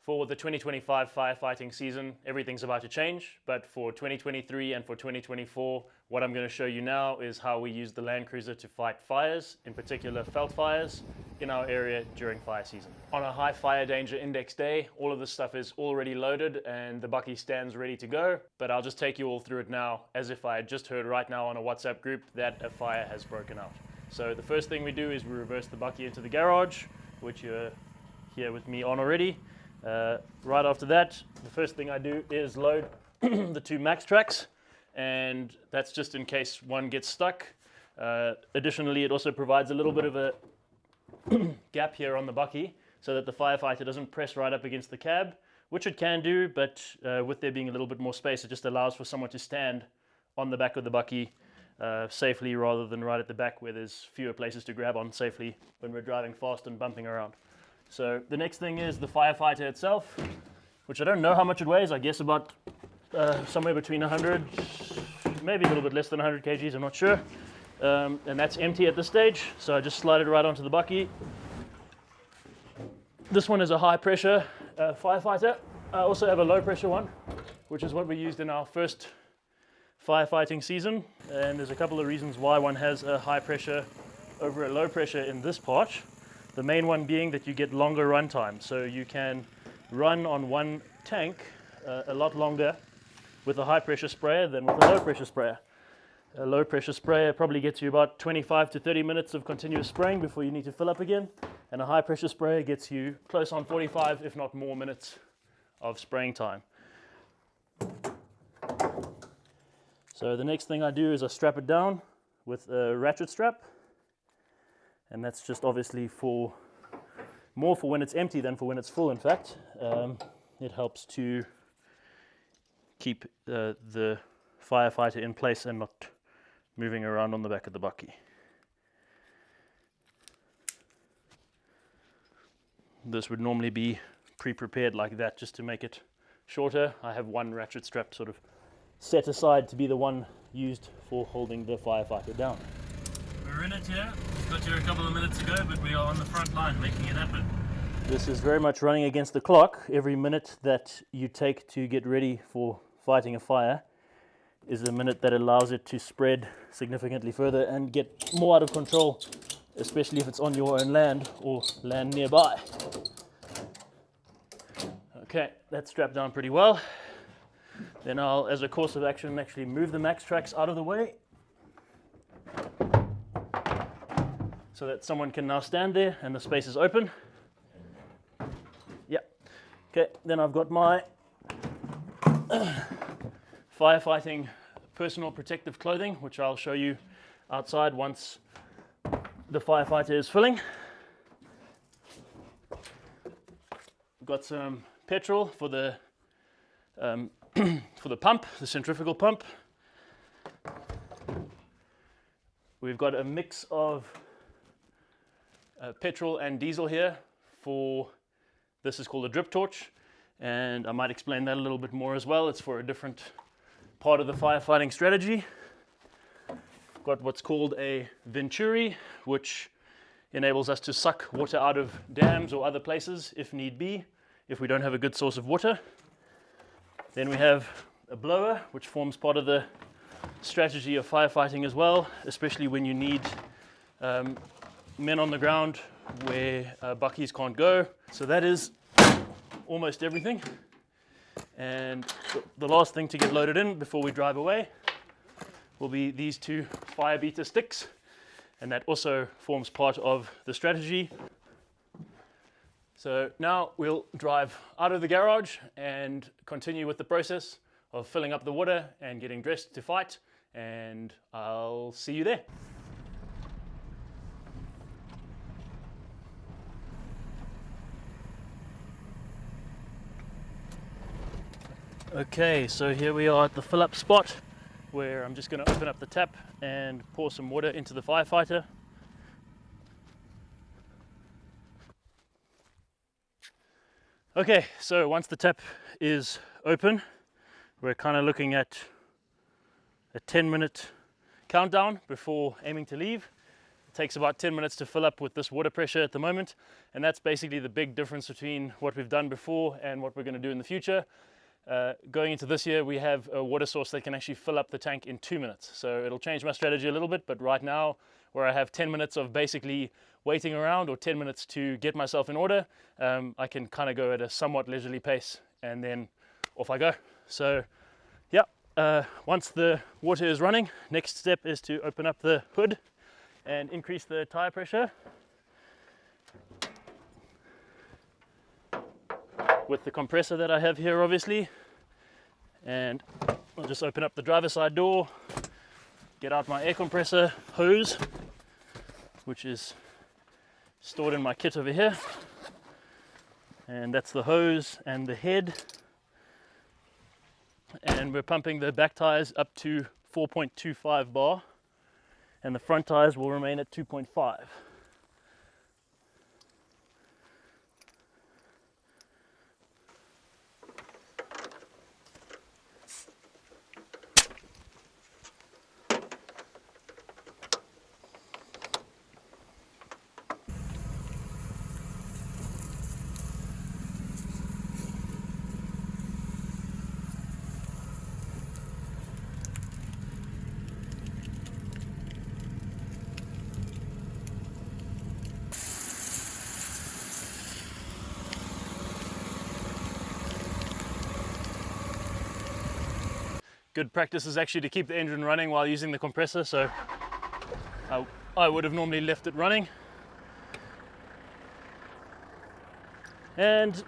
For the 2025 firefighting season, everything's about to change, but for 2023 and for 2024, what I'm going to show you now is how we use the Land Cruiser to fight fires, in particular felt fires, in our area during fire season. On a high fire danger index day, all of this stuff is already loaded and the bucky stands ready to go, but I'll just take you all through it now as if I had just heard right now on a WhatsApp group that a fire has broken out. So the first thing we do is we reverse the bucky into the garage, which you're here with me on already. Right after that, the first thing I do is load the 2 max tracks, and that's just in case one gets stuck. Additionally, it also provides a little bit of a gap here on the bucky so that the firefighter doesn't press right up against the cab, which it can do, but with there being a little bit more space, it just allows for someone to stand on the back of the bucky safely rather than right at the back where there's fewer places to grab on safely when we're driving fast and bumping around. So the next thing is the firefighter itself, which I don't know how much it weighs. I guess about somewhere between 100, maybe a little bit less than 100 kgs, I'm not sure. And that's empty at this stage, so I just slide it right onto the bucky. This one is a high pressure firefighter. I also have a low pressure one, which is what we used in our first firefighting season. And there's a couple of reasons why one has a high pressure over a low pressure in this part. The main one being that you get longer run time, so you can run on one tank a lot longer with a high pressure sprayer than with a low pressure sprayer. A low pressure sprayer probably gets you about 25 to 30 minutes of continuous spraying before you need to fill up again, and a high pressure sprayer gets you close on 45 if not more minutes of spraying time. So the next thing I do is I strap it down with a ratchet strap. And that's just obviously more for when it's empty than for when it's full, in fact. It helps to keep the firefighter in place and not moving around on the back of the bucky. This would normally be pre-prepared like that just to make it shorter. I have one ratchet strap sort of set aside to be the one used for holding the firefighter down. We're in it here. Got here a couple of minutes ago, but we are on the front line making it happen. This is very much running against the clock. Every minute that you take to get ready for fighting a fire is a minute that allows it to spread significantly further and get more out of control, especially if it's on your own land or land nearby. Okay, that's strapped down pretty well. Then I'll, as a course of action, actually move the max tracks out of the way so that someone can now stand there and the space is open. Yeah. Okay, then I've got my firefighting personal protective clothing, which I'll show you outside once the firefighter is filling. Got some petrol for the pump, the centrifugal pump. We've got a mix of petrol and diesel here for, this is called a drip torch, and I might explain that a little bit more as well. It's for a different part of the firefighting strategy. Got what's called a venturi, which enables us to suck water out of dams or other places if need be, if we don't have a good source of water. Then we have a blower, which forms part of the strategy of firefighting as well, especially when you need men on the ground where buckies can't go. So that is almost everything. And the last thing to get loaded in before we drive away will be these 2 fire beater sticks, and that also forms part of the strategy. So now we'll drive out of the garage and continue with the process of filling up the water and getting dressed to fight, and I'll see you there. Okay, so here we are at the fill up spot where I'm just going to open up the tap and pour some water into the firefighter. Okay, so once the tap is open, we're kind of looking at a 10-minute countdown before aiming to leave. The takes about 10 minutes to fill up with this water pressure at the moment, and that's basically the big difference between what we've done before and what we're going to do in the future. Going into this year, we have a water source that can actually fill up the tank in 2 minutes. So it'll change my strategy a little bit, but right now, where I have 10 minutes of basically waiting around or 10 minutes to get myself in order, I can kind of go at a somewhat leisurely pace and then off I go. So yeah, once the water is running, next step is to open up the hood and increase the tire pressure with the compressor that I have here, obviously. And I'll just open up the driver's side door, get out my air compressor hose, which is stored in my kit over here, and that's the hose and the head, and we're pumping the back tires up to 4.25 bar, and the front tires will remain at 2.5. Good practice is actually to keep the engine running while using the compressor, so I would have normally left it running. And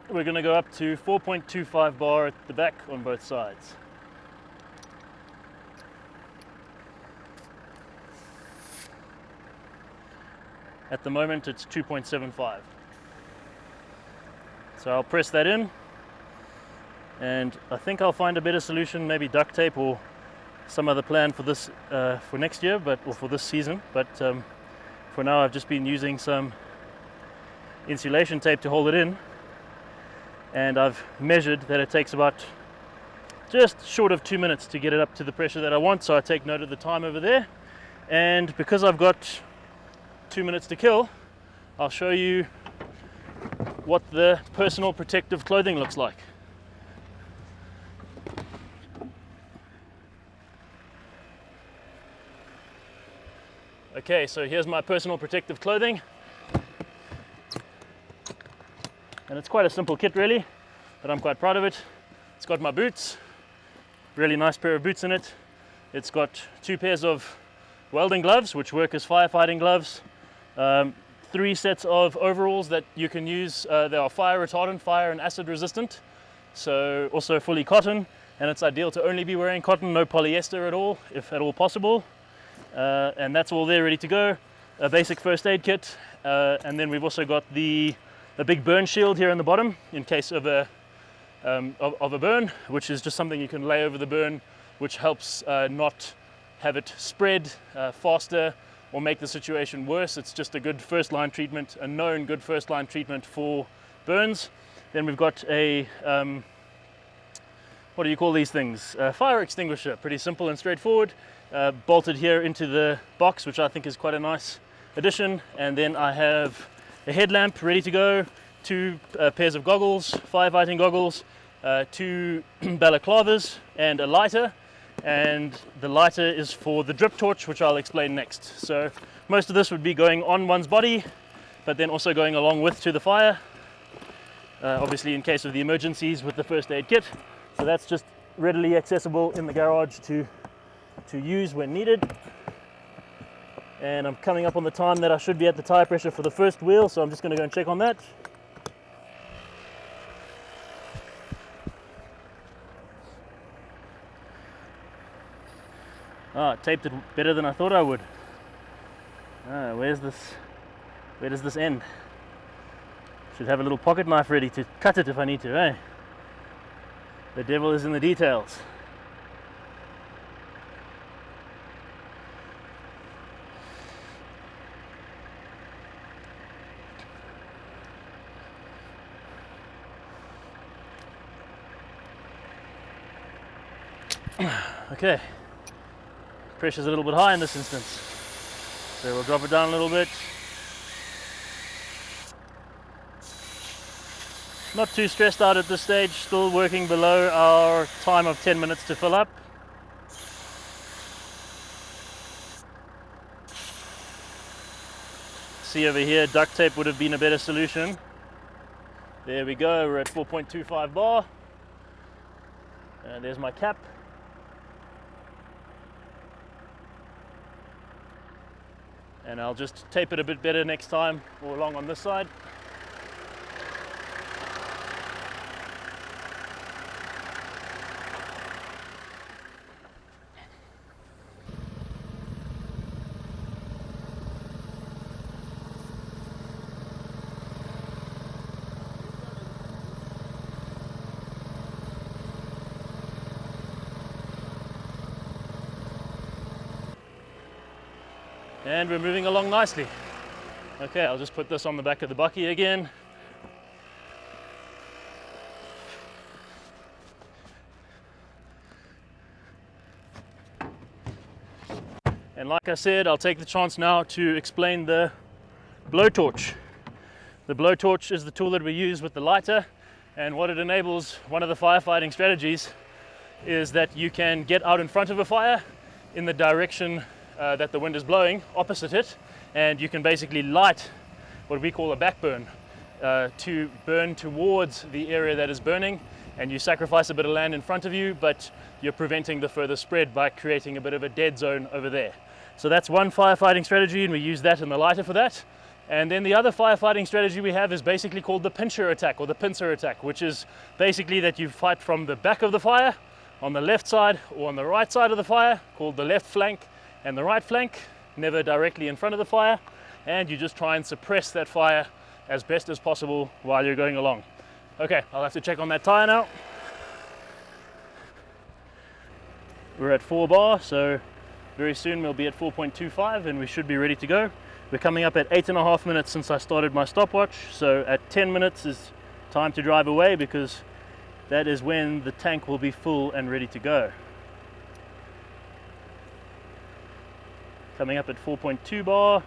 we're going to go up to 4.25 bar at the back on both sides. At the moment it's 2.75. So I'll press that in, and I think I'll find a better solution, maybe duct tape or some other plan for this for next year, or for this season. But for now I've just been using some insulation tape to hold it in, and I've measured that it takes about just short of 2 minutes to get it up to the pressure that I want. So I take note of the time over there, and because I've got 2 minutes to kill, I'll show you what the personal protective clothing looks like. Okay, so here's my personal protective clothing, and it's quite a simple kit really, but I'm quite proud of it. It's got my boots, really nice pair of boots in it. It's got 2 pairs of welding gloves, which work as firefighting gloves, 3 sets of overalls that you can use. They are fire retardant, fire and acid resistant, so also fully cotton, and it's ideal to only be wearing cotton, no polyester at all, if at all possible. And that's all there ready to go. A basic first aid kit, and then we've also got a big burn shield here in the bottom in case of a burn, which is just something you can lay over the burn, which helps not have it spread faster or make the situation worse. It's just a good first line treatment, a known good first line treatment for burns. Then we've got a what do you call these things? Fire extinguisher, pretty simple and straightforward. Bolted here into the box, which I think is quite a nice addition. And then I have a headlamp ready to go, 2 pairs of goggles, firefighting goggles, 2 balaclavas, and a lighter. And the lighter is for the drip torch, which I'll explain next. So most of this would be going on one's body, but then also going along with to the fire, obviously in case of the emergencies with the first aid kit. So that's just readily accessible in the garage to use when needed. And I'm coming up on the time that I should be at the tire pressure for the first wheel, so I'm just going to go and check on that. I taped it better than I thought I would. Where does this end? Should have a little pocket knife ready to cut it if I need to, eh? The devil is in the details. Okay, pressure's a little bit high in this instance. So we'll drop it down a little bit. Not too stressed out at this stage, still working below our time of 10 minutes to fill up. See over here, duct tape would have been a better solution. There we go, we're at 4.25 bar. And there's my cap. And I'll just tape it a bit better next time, or along on this side. And we're moving along nicely. Okay, I'll just put this on the back of the bucky again. And like I said, I'll take the chance now to explain the blowtorch. The blowtorch is the tool that we use with the lighter, and what it enables, one of the firefighting strategies, is that you can get out in front of a fire in the direction that the wind is blowing, opposite it, and you can basically light what we call a backburn to burn towards the area that is burning, and you sacrifice a bit of land in front of you, but you're preventing the further spread by creating a bit of a dead zone over there. So that's one firefighting strategy, and we use that in the lighter for that. And then the other firefighting strategy we have is basically called the pincher attack, or the pincer attack, which is basically that you fight from the back of the fire, on the left side or on the right side of the fire, called the left flank and the right flank, never directly in front of the fire, and you just try and suppress that fire as best as possible while you're going along. Okay, I'll have to check on that tire now. We're at 4 bar, so very soon we'll be at 4.25 and we should be ready to go. We're coming up at 8.5 minutes since I started my stopwatch, so at 10 minutes is time to drive away, because that is when the tank will be full and ready to go. Coming up at 4.2 bar,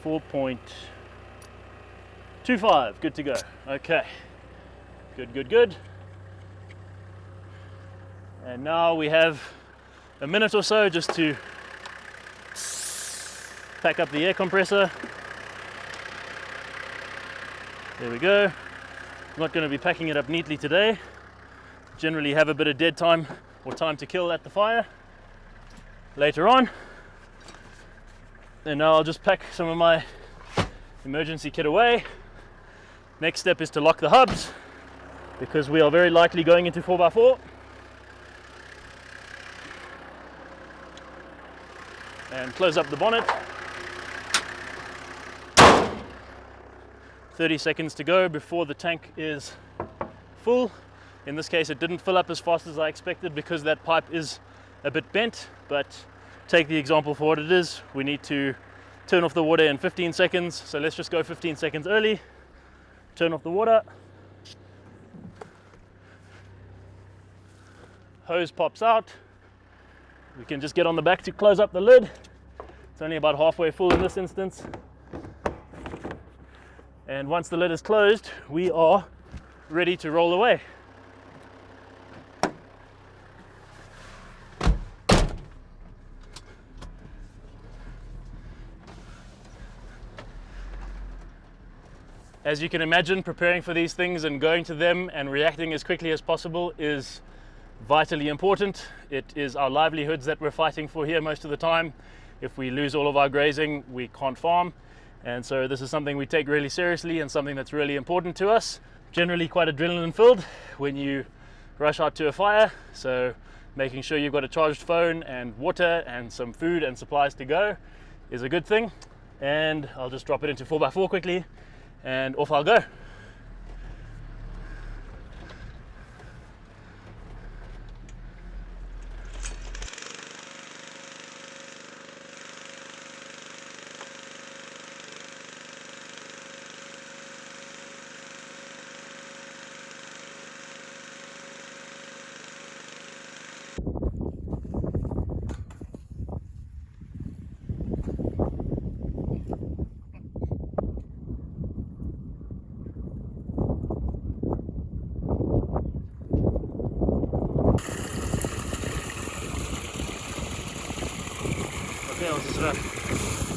4.25, good to go. Okay, good. And now we have a minute or so just to pack up the air compressor. There we go. I'm not going to be packing it up neatly today. Generally have a bit of dead time or time to kill at the fire later on. And now I'll just pack some of my emergency kit away. Next step is to lock the hubs, because we are very likely going into 4x4. And close up the bonnet. 30 seconds to go before the tank is full. In this case, it didn't fill up as fast as I expected because that pipe is a bit bent, but take the example for what it is. We need to turn off the water in 15 seconds, so let's just go 15 seconds early. Turn off the water. Hose pops out. We can just get on the back to close up the lid. It's only about halfway full in this instance. And once the lid is closed, we are ready to roll away. As you can imagine, preparing for these things and going to them and reacting as quickly as possible is vitally important. It is our livelihoods that we're fighting for here most of the time. If we lose all of our grazing, we can't farm. And so this is something we take really seriously and something that's really important to us. Generally quite adrenaline filled when you rush out to a fire. So making sure you've got a charged phone and water and some food and supplies to go is a good thing. And I'll just drop it into 4x4 quickly and off I'll go. Okay, ons is reg.